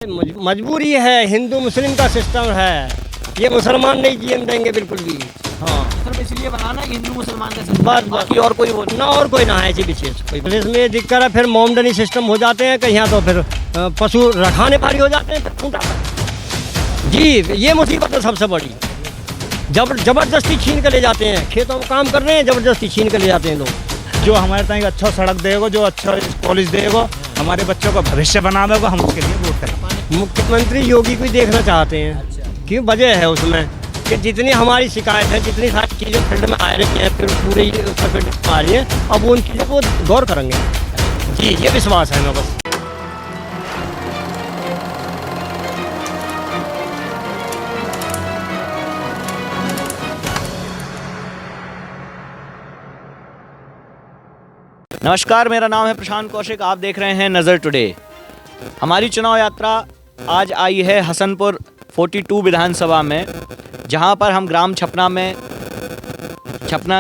मजबूरी है, हिंदू मुस्लिम का सिस्टम है, ये मुसलमान नहीं जीने देंगे बिल्कुल भी। हाँ सिर्फ इसलिए बनाना कि हिंदू मुसलमान का सिस्टम बस बाकी और कोई वो नहीं। ना और कोई ना है ऐसी विशेष कोई। पुलिस में ये दिक्कत है, फिर मोमडनी सिस्टम हो जाते हैं कहीं, तो फिर पशु रखाने भारी हो जाते हैं, फिर खूंटा। जी ये मुसीबत है सबसे बड़ी। जबरदस्ती छीन कर ले जाते हैं, खेतों में काम कर रहे हैं, जबरदस्ती छीन कर ले जाते हैं लोग। जो हमारे तक अच्छा सड़क देगा, जो अच्छा कॉलेज देगा, हमारे बच्चों का भविष्य बनावेगा, हम उसके लिए वोट करेंगे। मुख्यमंत्री योगी को ही देखना चाहते हैं। क्यों वजह है उसमें कि जितनी हमारी शिकायत है, जितनी सारी चीज़ें फील्ड में आ रही हैं, फिर पूरे उत्तर प्रदेश में आ रही हैं, अब वो उन चीज़ों को गौर करेंगे। जी ये विश्वास है मैं बस। नमस्कार, मेरा नाम है प्रशांत कौशिक। आप देख रहे हैं नज़र टुडे। हमारी चुनाव यात्रा आज आई है हसनपुर 42 विधानसभा में, जहां पर हम ग्राम छपना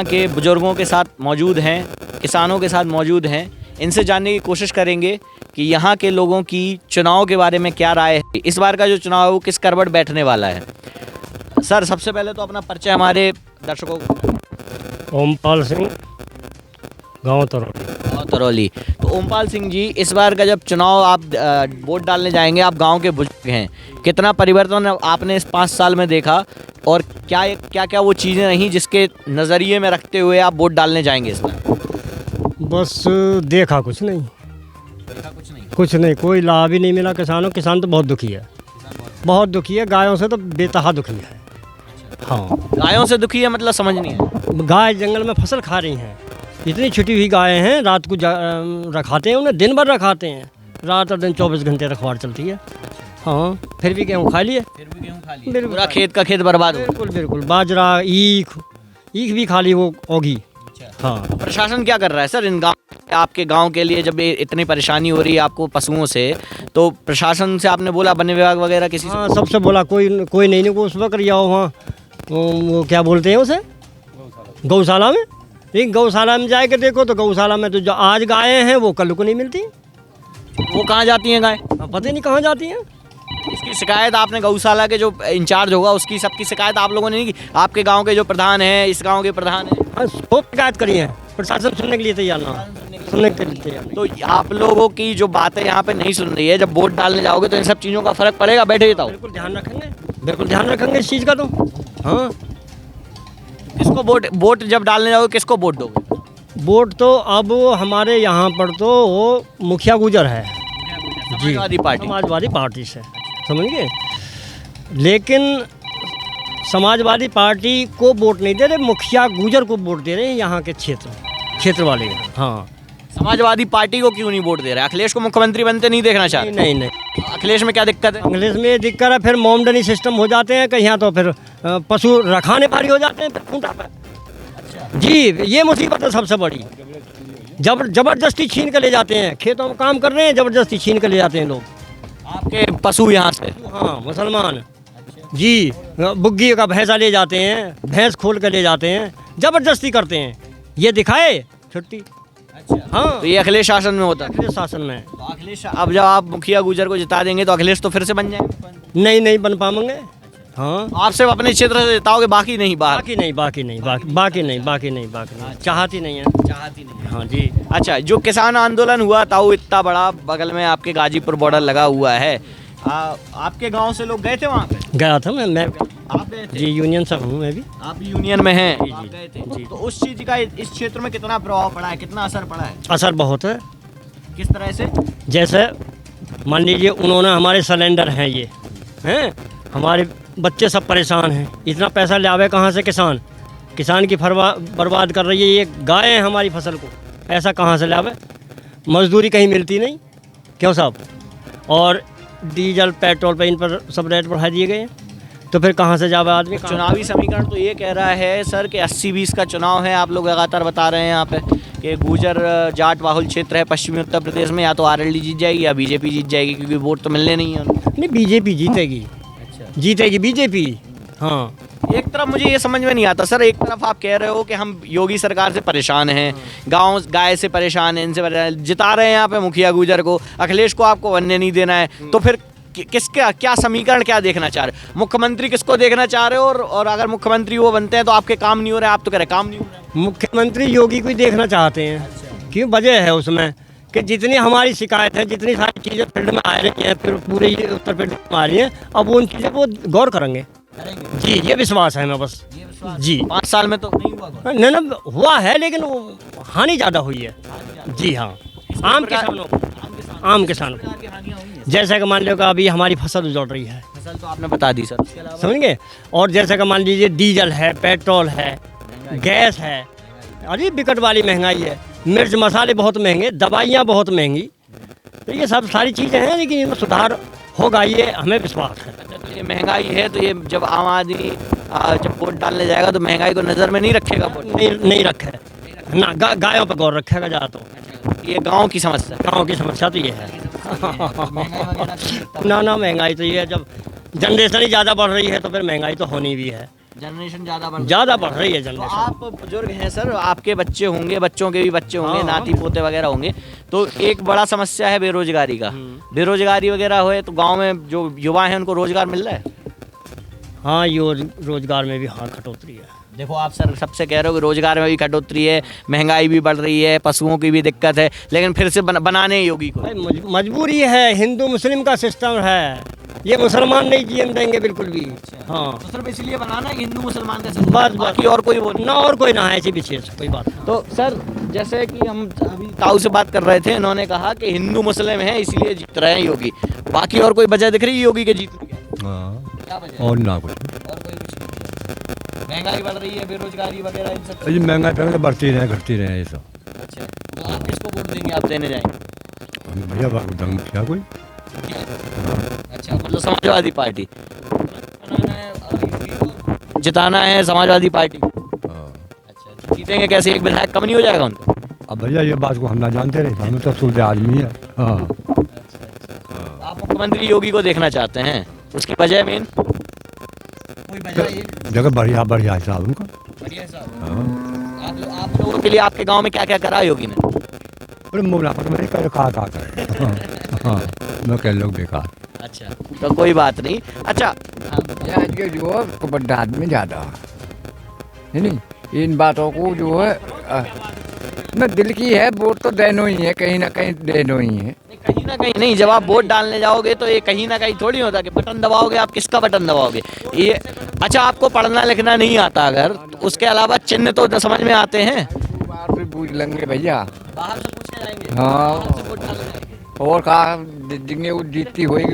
के बुजुर्गों के साथ मौजूद हैं, किसानों के साथ मौजूद हैं। इनसे जानने की कोशिश करेंगे कि यहाँ के लोगों की चुनाव के बारे में क्या राय है, इस बार का जो चुनाव है वो किस करवट बैठने वाला है। सर, सबसे पहले तो अपना परिचय हमारे दर्शकों को। ओमपाल सिंह, गाँव तरौली। तो ओमपाल सिंह जी, इस बार का जब चुनाव आप वोट डालने जाएंगे, आप गांव के बुजुर्ग हैं, कितना परिवर्तन आपने इस 5 साल में देखा और क्या क्या वो चीज़ें रहीं जिसके नज़रिए में रखते हुए आप वोट डालने जाएंगे इस बार? बस देखा कुछ नहीं, कुछ नहीं। कुछ नहीं, कोई लाभ ही नहीं मिला किसानों। किसान तो बहुत दुखी है, बहुत दुखी है। गायों से तो बेतहा दुखी है। हाँ गायों से दुखी है मतलब समझ नहीं है। गाय जंगल में फसल खा रही हैं, इतनी छुटी हुई गायें हैं, रात को रखाते हैं उन्हें, दिन भर रखाते हैं, रात और दिन 24 घंटे रखवार चलती है। हाँ फिर भी गेहूँ खा लिए, बिल्कुल। पूरा खेत का खेत बर्बाद हो। बिल्कुल बिल्कुल, बाजरा, ईख भी खा ली वो ओगी। हाँ प्रशासन क्या कर रहा है सर इन गाँव, आपके गांव के लिए? जब ये इतनी परेशानी हो रही है आपको पशुओं से, तो प्रशासन से आपने बोला, वन विभाग वगैरह किसी से? हाँ सबसे बोला, कोई नहीं को उस वक्त रिया हो वहाँ, वो क्या बोलते हैं उसे, गौशाला में। लेकिन गौशाला में जाके देखो तो गौशाला में तो जो आज गायें हैं वो कल को नहीं मिलती। वो कहाँ जाती हैं गाय? पता ही नहीं कहाँ जाती हैं। इसकी शिकायत आपने गौशाला के जो इंचार्ज होगा उसकी सबकी शिकायत आप लोगों ने नहीं की? आपके गांव के जो प्रधान हैं, इस गांव के प्रधान हैं, हाँ खूब शिकायत करी है, प्रशासन सुनने के लिए तैयार ना, सुनने के लिए तैयार। तो आप लोगों की जो बातें यहाँ पे नहीं सुन रही है, जब वोट डालने जाओगे तो इन सब चीज़ों का फर्क पड़ेगा? बैठे बताओ। बिल्कुल ध्यान रखेंगे, बिल्कुल ध्यान रखेंगे इस चीज़ का। तो हाँ किसको वोट जब डालने जाओगे किसको वोट दोगे? वोट तो अब हमारे यहाँ पर तो वो मुखिया गुजर है जी, समाजवादी पार्टी से, समझ गए। लेकिन समाजवादी पार्टी को वोट नहीं दे रहे, मुखिया गुजर को वोट दे रहे हैं यहाँ के क्षेत्र वाले। हाँ समाजवादी पार्टी को क्यों नहीं वोट दे रहे? अखिलेश को मुख्यमंत्री बनते नहीं देखना चाहते? नहीं। अखिलेश में क्या दिक्कत है? अखिलेश में ये दिक्कत है, फिर मोमडनी सिस्टम हो जाते हैं कहीं, तो फिर पशु रखाने भारी हो जाते हैं, फिर खूंटा पे। जी ये मुसीबत है सबसे बड़ी। जबरदस्ती छीन कर ले जाते हैं, खेतों में काम कर रहे हैं, जबरदस्ती छीन कर ले जाते हैं लोग आपके पशु यहाँ से? हाँ मुसलमान जी, बुग्गी का भैंसा ले जाते हैं, भैंस खोल कर ले जाते हैं, जबरदस्ती करते हैं। ये दिखाए छुट्टी। हाँ तो ये अखिलेश शासन में होता है? अखिलेश शासन में। तो अखिलेश, अब जब आप मुखिया गुजर को जिता देंगे तो अखिलेश तो फिर से बन जाएंगे? नहीं बन पाएंगे। हाँ आप सिर्फ अपने क्षेत्र से जिताओगे, बाकी नहीं बाहर? बाकी नहीं, चाहती नहीं है। हाँ जी। अच्छा, जो किसान आंदोलन हुआ था वो इतना बड़ा, बगल में आपके गाजीपुर बॉर्डर लगा हुआ है, आपके गांव से लोग गए थे वहाँ पे? गया था मैं आप गए थे? जी, यूनियन से हूँ मैं भी। आप यूनियन में हैं? जी, आप गए थे जी। तो उस चीज़ का इस क्षेत्र में कितना प्रभाव पड़ा है, कितना असर पड़ा है? असर बहुत है। किस तरह से? जैसे मान लीजिए उन्होंने हमारे सिलेंडर हैं, ये हैं, हमारे बच्चे सब परेशान हैं, इतना पैसा ले आवे कहाँ से? किसान की बर्बाद कर रही है ये गाय है हमारी फसल को, पैसा कहाँ से ले आवे? मजदूरी कहीं मिलती नहीं, क्यों साहब? और डीजल पेट्रोल पे इन पर सब रेट बढ़ा दिए गए हैं, तो फिर कहाँ से जावे आदमी? चुनावी समीकरण तो ये कह रहा है सर कि 80-20 का चुनाव है, आप लोग लगातार बता रहे हैं यहाँ पे कि गुर्जर जाट बाहुल क्षेत्र है पश्चिमी उत्तर प्रदेश में, या तो आरएलडी जीत जाएगी या बीजेपी जीत जाएगी, क्योंकि वोट तो मिलने नहीं है उनको। नहीं, बीजेपी जीतेगी। अच्छा, जीतेगी बीजेपी। हाँ एक तरफ मुझे ये समझ में नहीं आता सर, एक तरफ आप कह रहे हो कि हम योगी सरकार से परेशान हैं, गांव गाय से परेशान हैं, इनसे परेशान, जिता रहे हैं यहाँ पे मुखिया गुजर को, अखिलेश को आपको बनने नहीं देना है, तो फिर किसका क्या समीकरण क्या देखना चाह रहे हो? मुख्यमंत्री किसको देखना चाह रहे हो? और अगर मुख्यमंत्री वो बनते हैं तो आपके काम नहीं हो रहे, आप तो कह रहे काम नहीं हो रहा। मुख्यमंत्री योगी को ही देखना चाहते हैं। क्यों वजह है उसमें कि जितनी हमारी शिकायत है, जितनी सारी चीज़ें फील्ड में आ रही हैं, फिर पूरे उत्तर प्रदेश में आ रही हैं, अब वो उन चीज़ों को गौर करेंगे जी। ये विश्वास है हमें बस जी। 5 साल में तो नहीं हुआ। नहीं ना हुआ है, लेकिन वो हानि ज़्यादा हुई है जी। हाँ, आम किसानों को, आम किसानों को जैसे कि मान लो कि अभी हमारी फसल उजड़ रही है, फसल तो आपने बता दी सर, उसके अलावा समझेंगे। और जैसे कि मान लीजिए डीजल है, पेट्रोल है, गैस है, अरे विकट वाली महंगाई है, मिर्च मसाले बहुत महंगे, दवाइयाँ बहुत महंगी, तो ये सब सारी चीज़ें हैं, लेकिन इनमें सुधार होगा, ये हमें विश्वास है। तो ये महंगाई है, तो ये जब आम आदमी जब वोट डालने जाएगा तो महंगाई को नज़र में नहीं रखेगा वोट? नहीं रखे ना, गायों पर गौर रखेगा ज़्यादा। तो ये गांव की समस्या, गाँव की समस्या तो ये है ना महंगाई तो ये है, जब जनरेशन ही ज़्यादा बढ़ रही है तो फिर महंगाई तो होनी भी है। जनरेशन ज़्यादा बढ़ रही है तो जनरेशन। आप बुजुर्ग हैं सर, आपके बच्चे होंगे, बच्चों के भी बच्चे होंगे, हाँ, नाती पोते वगैरह होंगे, तो एक बड़ा समस्या है बेरोजगारी का। बेरोजगारी वगैरह होए तो गांव में जो युवा हैं उनको रोजगार मिल रहा है? हाँ, ये रोजगार में भी हाँ कटौती है। देखो आप सर सबसे कह रहे हो कि रोजगार में भी कटौती है, महंगाई भी बढ़ रही है, पशुओं की भी दिक्कत है, लेकिन फिर से बनाने योगी को भाई मजबूरी है, हिंदू मुस्लिम का सिस्टम है, ये मुसलमान नहीं जीने देंगे बिल्कुल भी। हाँ, तो सिर्फ इसलिए बनाना है हिंदू मुसलमान का बस बाकी और कोई वो नहीं। ना और कोई ना है ऐसी विशेष कोई बात। तो सर जैसे कि हम अभी ताऊ से बात कर रहे थे, इन्होंने कहा कि हिंदू मुस्लिम है इसलिए जीत रहे हैं योगी, बाकी और कोई वजह दिख रही है योगी के जीतने की? क्या वजह? और ना कुछ, और कोई कुछ नहीं। महंगाई बढ़ रही है, बेरोजगारी वगैरह इन सब। ये महंगाई पहले बढ़ती रहे घटती रहे ये सब। अच्छा, तो आप किसको वोट देंगे, आप देने जाएंगे? भैया दंग क्या कोई? अच्छा, मतलब समाजवादी पार्टी जिताना है, समाजवादी पार्टी। अच्छा, जीतेंगे कैसे? एक विधायक कम नहीं हो जाएगा उनका? अब भैया ये बात को हम ना जानते रहे, हमें तो सुलझे आदमी है। हाँ, आप मुख्यमंत्री योगी को देखना चाहते हैं, उसकी वजह मेन कोई वजह? जगह बढ़िया बढ़िया हिसाब उनका। बढ़िया साहब, आप लोगों के लिए आपके गांव में क्या क्या करा योगी ने? अरे मुनाफा तो मैंने कहा करे। हाँ, मैं कह लोग बेकार। अच्छा, तो कोई बात नहीं। अच्छा, आज के जो है कबड्डा आदमी ज़्यादा है नहीं, इन बातों को जो है न दिल की है, वोट तो देनो ही है, कहीं ना कहीं देनो ही है। कहीं ना कहीं नहीं, जब आप वोट डालने जाओगे तो ये कहीं ना कहीं थोड़ी होता कि बटन दबाओगे, आप किसका बटन दबाओगे ये। अच्छा, आपको पढ़ना लिखना नहीं आता अगर, तो उसके अलावा चिन्ह तो समझ में आते हैं? बाहर से पूछ लेंगे भैया, बाहर से पूछने जाएंगे, हाँ, बाहर से वोट डालने जाएंगे। और कहा जिंगे वो जीतती होएगी।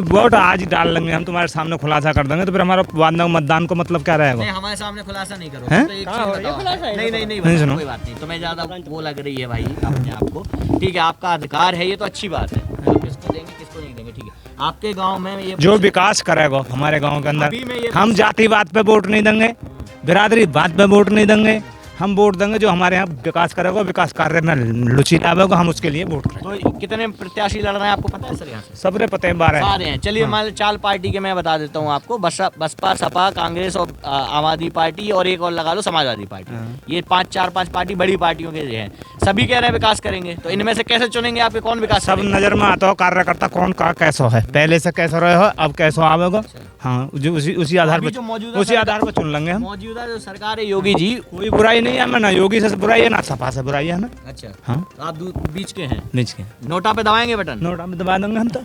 वोट आज ही डाल लेंगे हम, तुम्हारे सामने खुलासा कर देंगे, तो फिर हमारा बाद में मतदान को मतलब क्या रहेगा? नहीं, हमारे सामने खुलासा नहीं करो। हैं? तो एक चीज़ बताओ। नहीं नहीं सुनो। कोई बात नहीं, तुम्हें ज्यादा वो लग रही है भाई अपने आप को, ठीक है, आपका अधिकार है, ये तो अच्छी बात है, आप किसको देंगे किसको नहीं देंगे, ठीक है। आपके गांव में ये जो विकास करेगा हमारे गांव के अभी मैं ये अंदर, हम जातिवाद पे वोट नहीं देंगे, बिरादरी बात पे वोट नहीं देंगे, हम वोट देंगे जो हमारे यहाँ विकास करेगा, विकास कार्य में रुचि लावेगा, हम उसके लिए वोट करेंगे। तो कितने प्रत्याशी लड़ रहे हैं आपको पता है सर यहाँ से? सबरे पते हैं 12 सारे हैं। चलिए मान चार पार्टी के मैं बता देता हूँ आपको, बसपा, सपा, कांग्रेस और आम आदमी पार्टी, और एक और लगा लो समाजवादी पार्टी। ये 5 पार्टी बड़ी पार्टियों के हैं, सभी कह रहे हैं विकास करेंगे, तो इनमें से कैसे चुनेंगे आपके कौन विकास सब करेगा? नजर में आता हो कार्यकर्ता कौन का कैसो है, पहले से कैसो रहे हो, अब कैसो आवेगा। हाँ, जो उसी आधार अभी पर जो मौजूदा उसी आधार पर चुन लेंगे हम। मौजूदा जो सरकार है योगी जी। कोई बुराई नहीं है हमें, ना योगी से बुराई है ना सपा से बुराई है हमें। अच्छा, हाँ, तो आप बीच के हैं, नीच के नोटा पे दबाएंगे बटन? नोटा में दबा देंगे हम तो।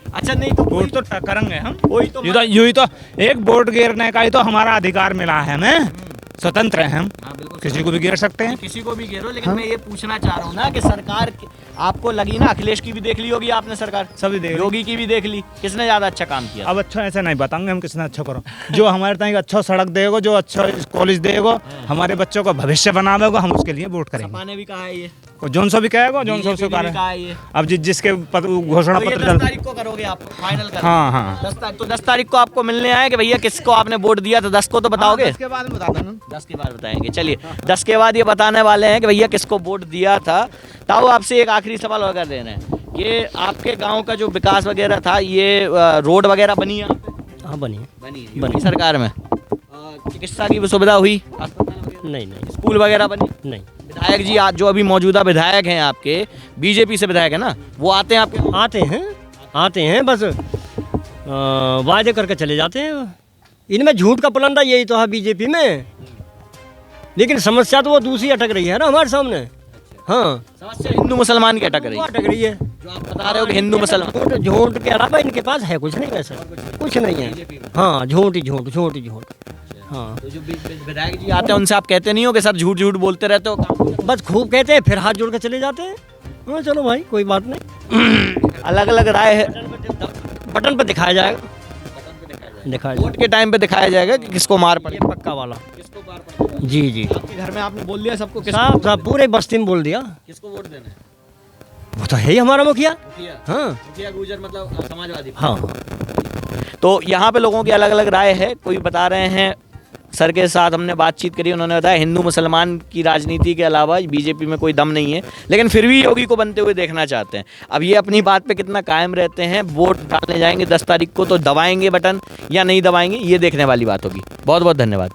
अच्छा, नहीं तो वोट तो करेंगे हम। कोई तो यूं तो एक वोट गिरने का ही तो हमारा अधिकार मिला है हमें, स्वतंत्र हैं हम, हाँ, बिल्कुल किसी को भी गिर सकते हैं। किसी को भी घेरो, लेकिन मैं ये पूछना चाह रहा हूँ ना कि सरकार आपको लगी ना, अखिलेश की भी देख ली होगी आपने सरकार, सभी देख ली। योगी की भी देख ली, किसने ज्यादा अच्छा काम किया? अब अच्छा ऐसा नहीं बताएंगे हम किसने अच्छा करो, जो हमारे ताई अच्छा सड़क देगा, जो अच्छा कॉलेज देगा, हमारे बच्चों का भविष्य बनावेगा, हम उसके लिए वोट करेंगे। सपा ने भी कहा है ये, और जोन सा भी कहेगा, जोन सा बीजेपी उसको ने भी करें। कहा है ये। अब जिसके घोषणा तो ये पत्र 10 चल, तारीख को करोगे आप फाइनल कर? हाँ हाँ, 10 तारीख, तो 10 तारीख को आपको मिलने आए कि भैया किसको आपने वोट दिया था, 10 को तो बताओगे? 10 के बाद में बता देंगे। 10 के बाद बताएंगे। चलिए, 10 के बाद ये बताने वाले हैं कि भैया किसको वोट दिया था। ताऊ आपसे एक आखिरी सवाल और कर दे रहे हैं, ये आपके गांव का जो विकास वगैरह था, ये रोड वगैरह बनी है? हाँ, बनी बनी सरकार में? चिकित्सा की सुविधा हुई? नहीं नहीं स्कूल वगैरह बनी? नहीं विधायक जी आज जो अभी मौजूदा विधायक हैं आपके, बीजेपी से विधायक है ना, वो आते हैं आपके? आते हैं आते हैं बस वादे करके चले जाते हैं। इनमें झूठ का पलंदा यही तो है बीजेपी में, लेकिन समस्या तो वो दूसरी अटक रही है ना हमारे सामने। हाँ, समस्या हिंदू मुसलमान की अटक रही वो है, अटक रही है। जो आप बता रहे हो कि हिंदू मुसलमान। झूठ के अलावा इनके पास है कुछ नहीं, वैसे कुछ नहीं है। हाँ, झूठ ही झूठ, झूठ ही झूठ। हाँ, तो जो विधायक जी आते हैं उनसे आप कहते नहीं हो कि सर झूठ झूठ बोलते रहते हो, काम बस खूब कहते हैं, फिर हाथ जोड़ के चले जाते हैं। हाँ, चलो भाई कोई बात नहीं। अलग अलग राय है। बटन पर दिखाया जाएगा, दिखाया वोट के टाइम पे दिखाया जाएगा कि किसको मार पड़े, जाएगा, पक्का वाला। जी जी, आपके घर में आपने बोल दिया सबको साहब साहब पूरे बस्ती में बोल दिया। किसको वोट देना है? वो तो है ही हमारा मुखिया। हाँ मुखिया गुजर मतलब समाजवादी। हाँ, तो यहाँ पे लोगों की अलग अलग राय है। कोई बता रहे हैं, सर के साथ हमने बातचीत करी, उन्होंने बताया हिंदू मुसलमान की राजनीति के अलावा बीजेपी में कोई दम नहीं है, लेकिन फिर भी योगी को बनते हुए देखना चाहते हैं। अब ये अपनी बात पे कितना कायम रहते हैं, वोट डालने जाएंगे 10 तारीख को तो दबाएंगे बटन या नहीं दबाएंगे, ये देखने वाली बात होगी। बहुत बहुत धन्यवाद।